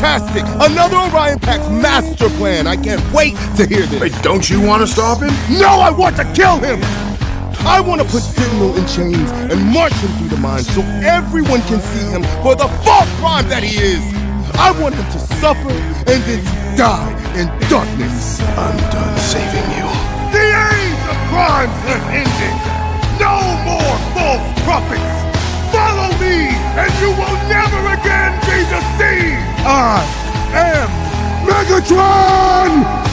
fantastic! Another Orion Pack's master plan! I can't wait to hear this! Wait, don't you want to stop him? No, I want to kill him! I want to put Sentinel in chains and march him through the mines so everyone can see him for the false crime that he is! I want him to suffer and then die in darkness! I'm done saving you. The age of crimes has ended! No more false prophets! Follow me, and you will never again be deceived! I am Megatron!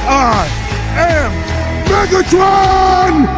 I am Megatron!